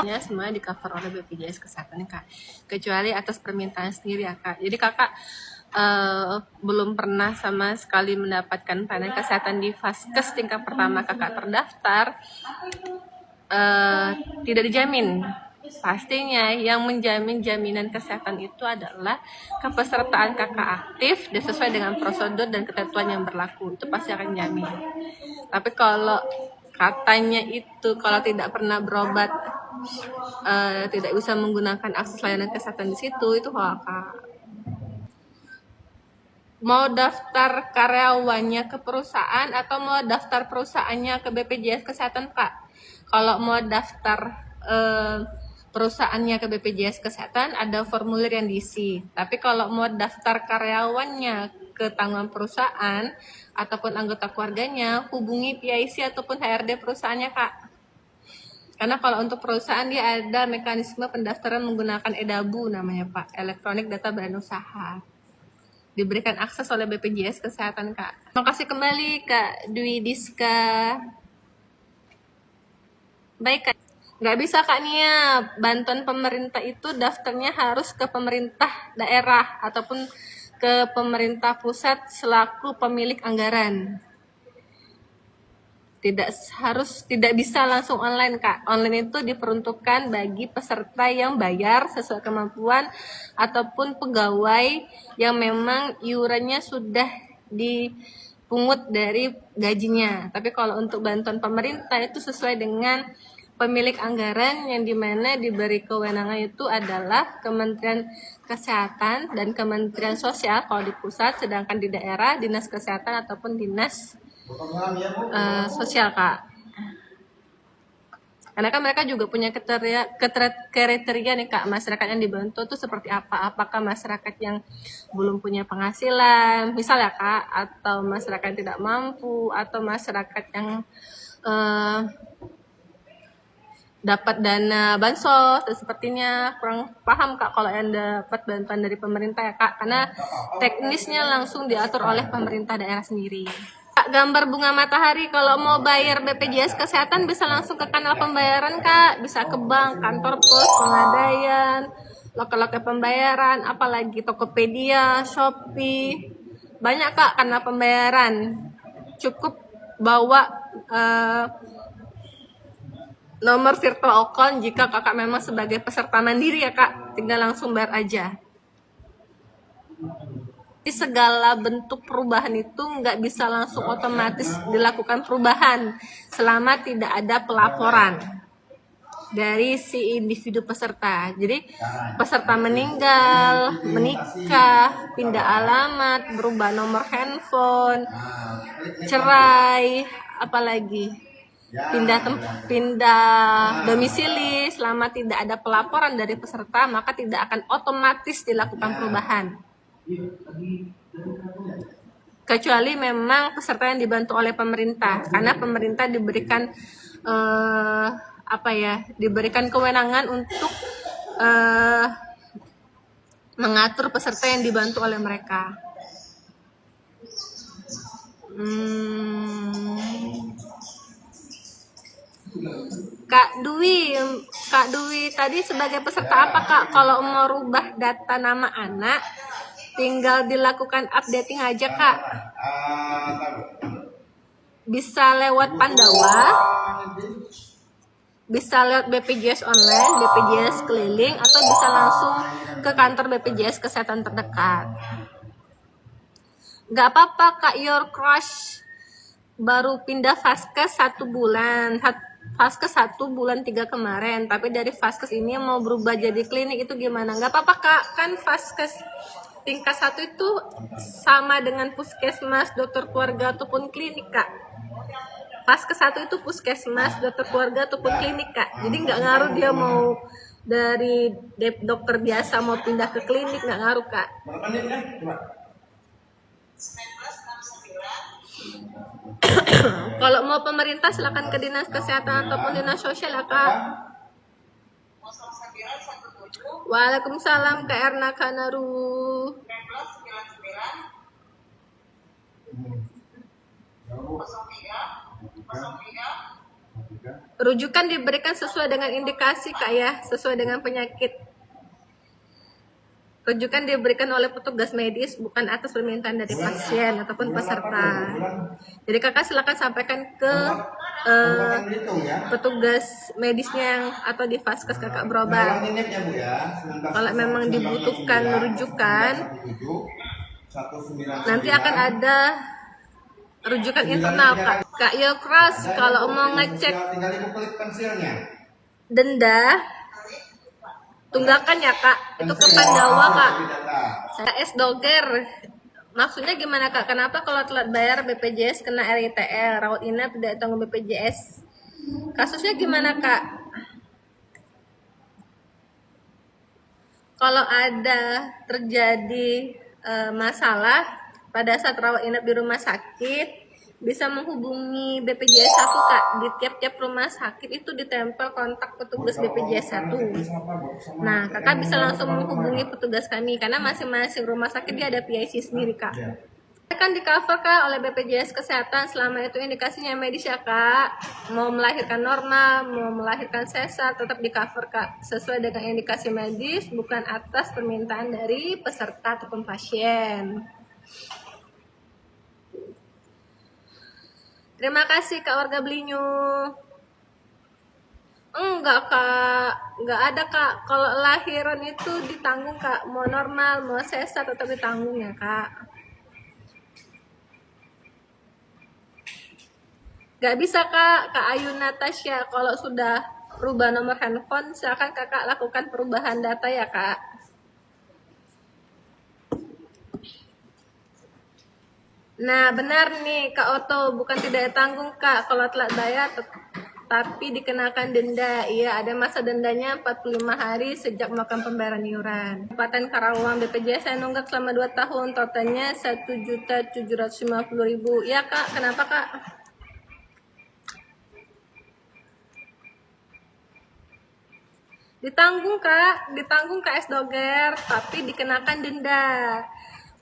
Ya, semua di cover oleh BPJS Kesehatan Kak, kecuali atas permintaan sendiri ya Kak. Jadi Kakak belum pernah sama sekali mendapatkan pelayanan kesehatan di Vaskes tingkat pertama Kakak terdaftar, tidak dijamin. Pastinya yang menjamin jaminan kesehatan itu adalah kepesertaan Kakak aktif dan sesuai dengan prosedur dan ketentuan yang berlaku, itu pasti akan jamin. Tapi kalau katanya itu kalau tidak pernah berobat tidak bisa menggunakan akses layanan kesehatan di situ, itu hoax Kak. Mau daftar karyawannya ke perusahaan atau mau daftar perusahaannya ke BPJS Kesehatan Kak? Kalau mau daftar perusahaannya ke BPJS Kesehatan ada formulir yang diisi. Tapi kalau mau daftar karyawannya ke tanggungan perusahaan ataupun anggota keluarganya, hubungi PIC ataupun HRD perusahaannya Kak. Karena kalau untuk perusahaan dia ada mekanisme pendaftaran menggunakan EDABU namanya Pak, Elektronik Data Badan Usaha. Diberikan akses oleh BPJS Kesehatan Kak. Terima kasih kembali Kak Dwi Diska. Baik Kak, nggak bisa Kak Nia, bantuan pemerintah itu daftarnya harus ke pemerintah daerah ataupun ke pemerintah pusat selaku pemilik anggaran. Tidak bisa langsung online Kak. Online itu diperuntukkan bagi peserta yang bayar sesuai kemampuan ataupun pegawai yang memang iurannya sudah dipungut dari gajinya. Tapi kalau untuk bantuan pemerintah itu sesuai dengan pemilik anggaran yang dimana diberi kewenangan itu adalah Kementerian Kesehatan dan Kementerian Sosial kalau di pusat, sedangkan di daerah Dinas Kesehatan ataupun Dinas Sosial Kak. Karena kan mereka juga punya kriteria nih Kak, masyarakat yang dibantu tuh seperti apa? Apakah masyarakat yang belum punya penghasilan, misal ya Kak, atau masyarakat yang tidak mampu, atau masyarakat yang dapat dana bansos, dan sepertinya kurang paham Kak kalau yang dapat bantuan dari pemerintah ya Kak, karena teknisnya langsung diatur oleh pemerintah daerah sendiri. Kak, gambar bunga matahari kalau mau bayar BPJS Kesehatan bisa langsung ke kanal pembayaran Kak, bisa ke bank, kantor pos, pengadaian, loket-loket pembayaran, apalagi Tokopedia, Shopee, banyak Kak kanal pembayaran. Cukup bawa nomor virtual account jika Kakak memang sebagai peserta mandiri ya Kak, tinggal langsung bayar aja. Segala bentuk perubahan itu nggak bisa langsung otomatis dilakukan perubahan selama tidak ada pelaporan dari si individu peserta. Jadi peserta meninggal, menikah, pindah alamat, berubah nomor handphone, cerai, apalagi pindah domisili, selama tidak ada pelaporan dari peserta maka tidak akan otomatis dilakukan perubahan. Kecuali memang peserta yang dibantu oleh pemerintah, karena pemerintah diberikan diberikan kewenangan untuk mengatur peserta yang dibantu oleh mereka. Kak Dwi tadi sebagai peserta apa Kak? Kalau mau rubah data nama anak, tinggal dilakukan updating aja Kak. Bisa lewat Pandawa, bisa lewat BPJS online, BPJS keliling, atau bisa langsung ke kantor BPJS Kesehatan terdekat. Gak apa-apa Kak, your crush baru pindah Vaskes 1 bulan, Vaskes 1 bulan 3 kemarin, tapi dari Vaskes ini mau berubah jadi klinik, itu gimana? Gak apa-apa Kak, kan Vaskes tingkat 1 itu sama dengan puskesmas, dokter keluarga ataupun klinik Kak. Vaskes 1 itu puskesmas, dokter keluarga ataupun klinik Kak. Jadi nggak ngaruh dia mau dari dokter biasa mau pindah ke klinik, nggak ngaruh Kak. Kalau mau pemerintah silakan ke Dinas Kesehatan ataupun Dinas Sosial ya Kak. Waalaikumsalam Kak Erna Kanaru. Rujukan diberikan sesuai dengan indikasi Kak ya, sesuai dengan penyakit. Rujukan diberikan oleh petugas medis, bukan atas permintaan dari pasien ataupun peserta. Jadi kakak silakan sampaikan ke petugas medisnya yang atau di vaskes kakak berobat. Kalau memang dibutuhkan rujukan, nanti akan ada rujukan internal Kak. Kak Yokras kalau mau ngecek denda tunggakan ya Kak, itu ke Pandawa Kak. Saya S Doger. Maksudnya gimana Kak? Kenapa kalau telat bayar BPJS kena RITL, rawat inap tidak tanggung BPJS? Kasusnya gimana Kak? Kalau ada terjadi masalah pada saat rawat inap di rumah sakit, bisa menghubungi BPJS 1 Kak. Di tiap-tiap rumah sakit itu ditempel kontak petugas BPJS 1. Nah, kakak bisa langsung menghubungi petugas kami karena masing-masing rumah sakit dia ada PIC sendiri Kak. Kan di cover Kak oleh BPJS Kesehatan selama itu indikasinya medis ya Kak. Mau melahirkan normal, mau melahirkan sesar tetap di cover Kak sesuai dengan indikasi medis, bukan atas permintaan dari peserta ataupun pasien. Terima kasih Kak warga Belinyu. Enggak Kak, enggak ada Kak. Kalau lahiran itu ditanggung Kak, mau normal, mau sesar tetap ditanggung ya Kak. Gak bisa Kak, Kak Ayu Natasha, kalau sudah rubah nomor handphone, silakan Kakak lakukan perubahan data ya Kak. Nah benar nih Kak Oto, bukan tidak tanggung Kak kalau telat bayar, tapi dikenakan denda. Iya, ada masa dendanya 45 hari sejak melakukan pembayaran iuran. Kabupaten Karawang BPJS saya nunggak selama 2 tahun, totalnya 1.750.000. Ya Kak, kenapa Kak? Ditanggung Kak S Doger, tapi dikenakan denda.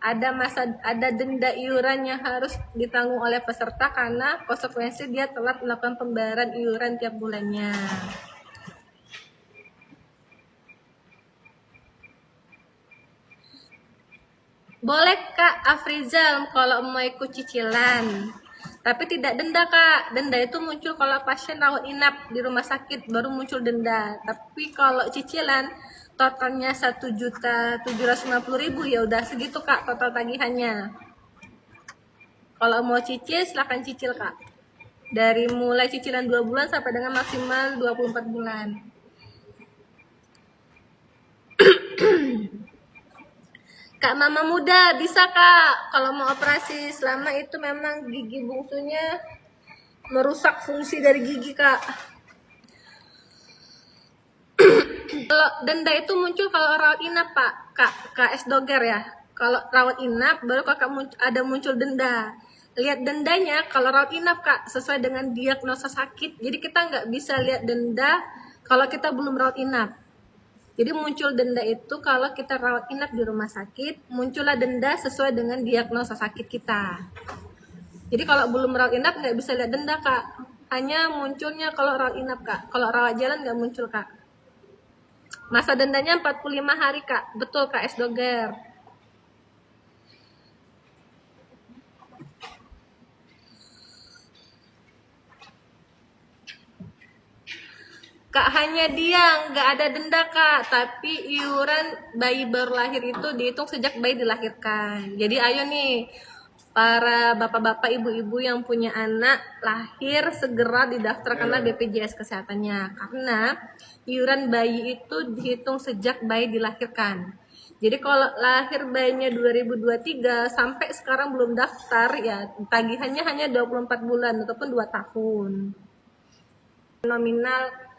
Ada denda iuran yang harus ditanggung oleh peserta karena konsekuensi dia telat melakukan pembayaran iuran tiap bulannya. Boleh Kak Afrizal kalau mau ikut cicilan, tapi tidak denda Kak. Denda itu muncul kalau pasien rawat inap di rumah sakit baru muncul denda. Tapi kalau cicilan totalnya 1.750.000 ya udah segitu Kak total tagihannya. Kalau mau cicil silahkan cicil Kak. Dari mulai cicilan 2 bulan sampai dengan maksimal 24 bulan. Kak Mama Muda bisa Kak kalau mau operasi selama itu memang gigi bungsunya merusak fungsi dari gigi Kak. Kalau denda itu muncul kalau rawat inap Pak, Kak S Doger ya. Kalau rawat inap baru Kakak ada muncul denda. Lihat dendanya kalau rawat inap Kak sesuai dengan diagnosa sakit. Jadi kita nggak bisa lihat denda kalau kita belum rawat inap. Jadi muncul denda itu kalau kita rawat inap di rumah sakit, muncullah denda sesuai dengan diagnosa sakit kita. Jadi kalau belum rawat inap nggak bisa lihat denda Kak. Hanya munculnya kalau rawat inap Kak. Kalau rawat jalan nggak muncul Kak. Masa dendanya 45 hari Kak. Betul Kak S Doger. Kak hanya dia nggak ada denda Kak, tapi iuran bayi baru lahir itu dihitung sejak bayi dilahirkan. Jadi ayo nih para bapak-bapak, ibu-ibu yang punya anak lahir segera didaftarkanlah BPJS Kesehatannya karena iuran bayi itu dihitung sejak bayi dilahirkan. Jadi kalau lahir bayinya 2023 sampai sekarang belum daftar ya tagihannya hanya 24 bulan ataupun 2 tahun. Nominal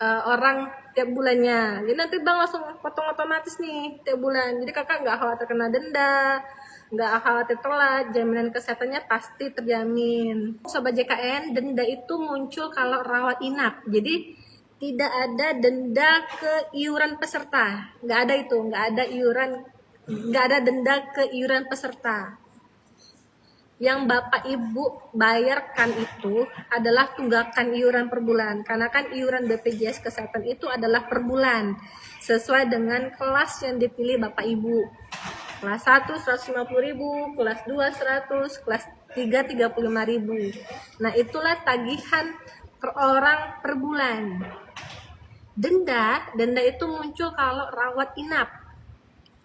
orang tiap bulannya. Jadi nanti Bang langsung potong otomatis nih tiap bulan. Jadi kakak nggak khawatir kena denda, nggak khawatir telat, jaminan kesehatannya pasti terjamin. Sobat JKN, denda itu muncul kalau rawat inap. Jadi tidak ada denda ke iuran peserta, nggak ada itu, nggak ada denda ke iuran peserta. yang Bapak Ibu bayarkan itu adalah tunggakan iuran per bulan, karena kan iuran BPJS Kesehatan itu adalah per bulan sesuai dengan kelas yang dipilih Bapak Ibu. Kelas 1 150.000, kelas 2 100, kelas 3 35.000. Nah, itulah tagihan per orang per bulan. Denda itu muncul kalau rawat inap.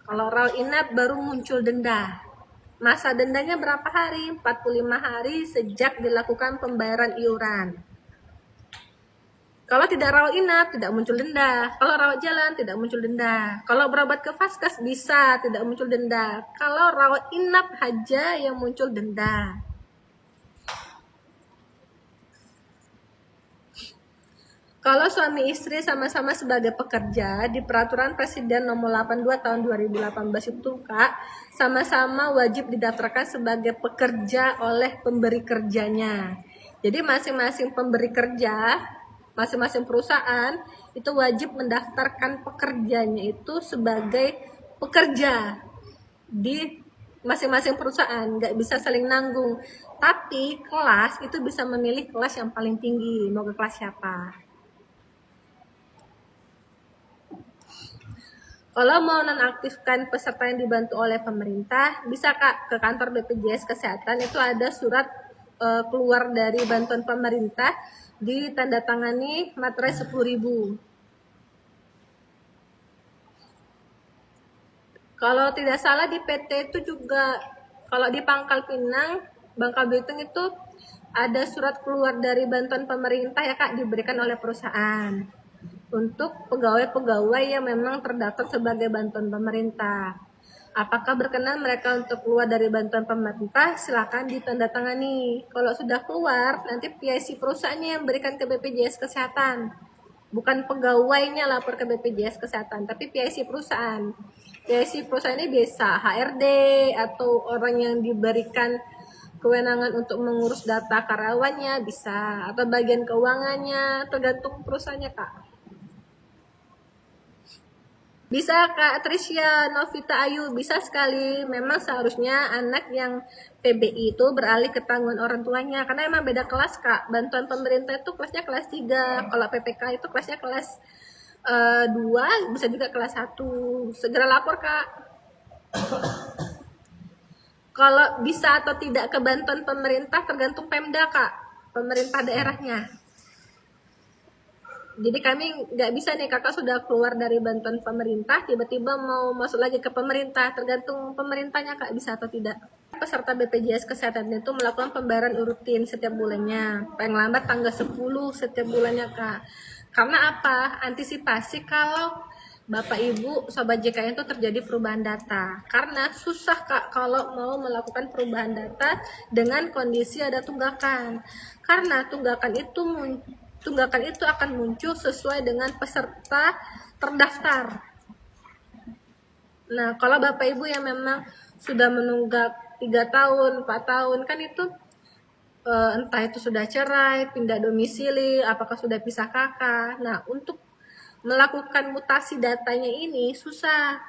Kalau rawat inap baru muncul denda. Masa dendanya berapa hari? 45 hari sejak dilakukan pembayaran iuran. Kalau tidak rawat inap, tidak muncul denda. Kalau rawat jalan, tidak muncul denda. Kalau berobat ke Vaskes, bisa, tidak muncul denda. Kalau rawat inap saja yang muncul denda. Kalau suami istri sama-sama sebagai pekerja, di Peraturan Presiden Nomor 82 Tahun 2018 itu, Kak, sama-sama wajib didaftarkan sebagai pekerja oleh pemberi kerjanya. Jadi masing-masing pemberi kerja, masing-masing perusahaan itu wajib mendaftarkan pekerjanya itu sebagai pekerja di masing-masing perusahaan, nggak bisa saling nanggung. Tapi kelas itu bisa memilih kelas yang paling tinggi, mau ke kelas siapa. Kalau mau nonaktifkan peserta yang dibantu oleh pemerintah, bisa Kak ke kantor BPJS Kesehatan, itu ada surat keluar dari bantuan pemerintah, ditandatangani materai 10.000. Kalau tidak salah di PT itu juga, kalau di Pangkal Pinang, Bangka Belitung itu ada surat keluar dari bantuan pemerintah ya Kak, diberikan oleh perusahaan untuk pegawai-pegawai yang memang terdaftar sebagai bantuan pemerintah. Apakah berkenan mereka untuk keluar dari bantuan pemerintah? Silakan ditandatangani. Kalau sudah keluar, nanti PIC perusahaannya yang berikan ke BPJS Kesehatan. Bukan pegawainya lapor ke BPJS Kesehatan, tapi PIC perusahaan. PIC perusahaan ini biasa HRD atau orang yang diberikan kewenangan untuk mengurus data karyawannya bisa, atau bagian keuangannya, tergantung perusahaannya Kak. Bisa Kak Trisya Novita Ayu, bisa sekali. Memang seharusnya anak yang PBI itu beralih ke tanggungan orang tuanya, karena emang beda kelas Kak. Bantuan pemerintah itu kelasnya kelas 3, kalau PPK itu kelasnya kelas 2, bisa juga kelas 1. Segera lapor Kak. Kalau bisa atau tidak ke bantuan pemerintah tergantung Pemda Kak, pemerintah daerahnya. Jadi kami nggak bisa nih, kakak sudah keluar dari bantuan pemerintah, tiba-tiba mau masuk lagi ke pemerintah, tergantung pemerintahnya Kak bisa atau tidak. Peserta BPJS Kesehatan itu melakukan pembayaran rutin setiap bulannya, paling lambat tanggal 10 setiap bulannya Kak. Karena apa? Antisipasi kalau Bapak Ibu Sobat JKN itu terjadi perubahan data. Karena susah Kak kalau mau melakukan perubahan data dengan kondisi ada tunggakan. Karena tunggakan itu akan muncul sesuai dengan peserta terdaftar. Nah, kalau Bapak Ibu yang memang sudah menunggak 3 tahun, 4 tahun, kan itu entah itu sudah cerai, pindah domisili, apakah sudah pisah kakak. Nah, untuk melakukan mutasi datanya ini susah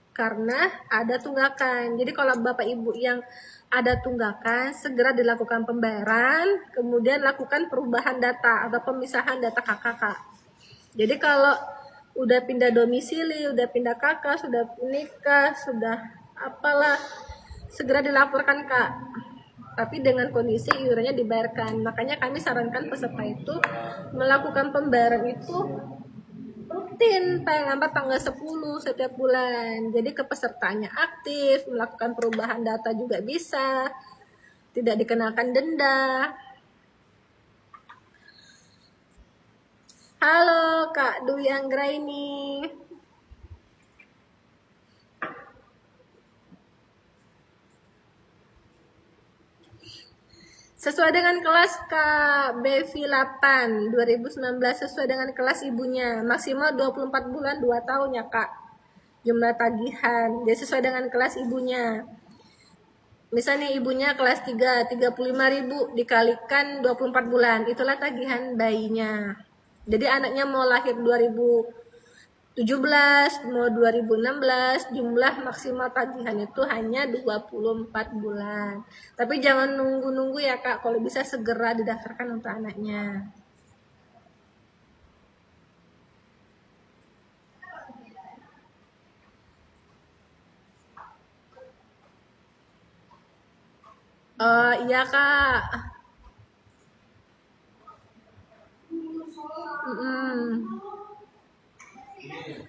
karena ada tunggakan. Jadi kalau Bapak Ibu yang ada tunggakan, segera dilakukan pembayaran, kemudian lakukan perubahan data atau pemisahan data kakak. Jadi kalau udah pindah domisili, udah pindah kakak, sudah nikah, sudah apalah, segera dilaporkan Kak. Tapi dengan kondisi iurannya dibayarkan. Makanya kami sarankan peserta itu melakukan pembayaran itu rutin, paling lambat tanggal 10 setiap bulan. Jadi kepesertanya aktif, melakukan perubahan data juga bisa, tidak dikenakan denda. Halo Kak Dwi Anggraini. Sesuai dengan kelas Kak Bevi 8 2019, sesuai dengan kelas ibunya, maksimal 24 bulan 2 tahun ya Kak jumlah tagihan. Jadi sesuai dengan kelas ibunya. Misalnya ibunya kelas 3, 35.000 dikalikan 24 bulan, itulah tagihan bayinya. Jadi anaknya mau lahir 2017 mau 2016 jumlah maksimal tagihan itu hanya 24 bulan. Tapi jangan nunggu-nunggu ya Kak, kalau bisa segera didaftarkan untuk anaknya. Iya Kak.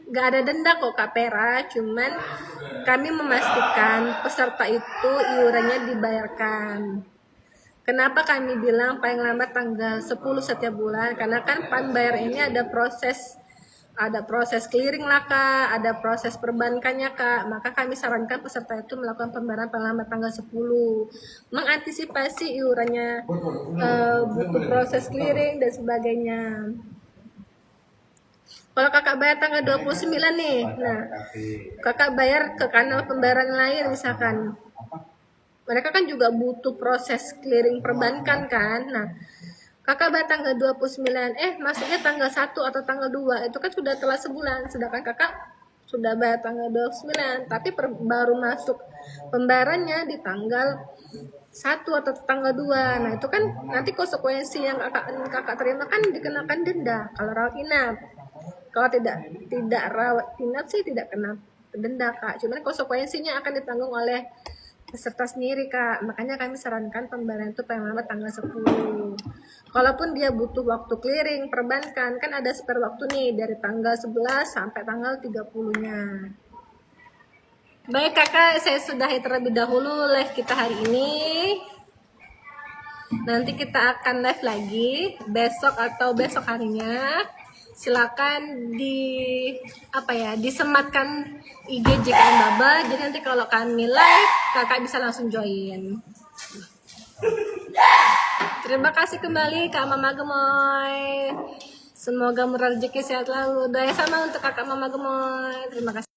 Gak ada denda kok Kak Pera, cuman kami memastikan peserta itu iurannya dibayarkan. Kenapa kami bilang paling lambat tanggal 10 setiap bulan? Karena kan Panbayar ini ada proses clearing lah Kak, ada proses perbankannya Kak. Maka kami sarankan peserta itu melakukan pembayaran paling lambat tanggal 10. Mengantisipasi iurannya butuh proses clearing dan sebagainya. Kalau kakak bayar tanggal 29 nih, nah kakak bayar ke kanal pembayaran lain misalkan, mereka kan juga butuh proses clearing perbankan kan. Nah kakak bayar tanggal 29, masuknya tanggal 1 atau tanggal 2, itu kan sudah telah sebulan, sedangkan kakak sudah bayar tanggal 29, tapi baru masuk pembayarannya di tanggal 1 atau tanggal 2. Nah itu kan nanti konsekuensi yang kakak terima kan dikenakan denda kalau rawat inap. Kalau tidak rawat inap sih tidak kena denda Kak, cuman konsekuensinya akan ditanggung oleh peserta sendiri Kak. Makanya kami sarankan pembayaran itu paling lambat tanggal 10. Kalaupun dia butuh waktu clearing perbankan, kan ada spare waktu nih dari tanggal 11 sampai tanggal 30-nya. Baik Kakak, saya sudahi terlebih dahulu live kita hari ini. Nanti kita akan live lagi besok atau besok harinya. Silakan disematkan IG JKN Baba. Jadi nanti kalau kami live, kakak bisa langsung join. Terima kasih kembali Kak Mama Gemoy. Semoga murah rezeki sehat selalu. Doa sama untuk kakak Mama Gemoy. Terima kasih.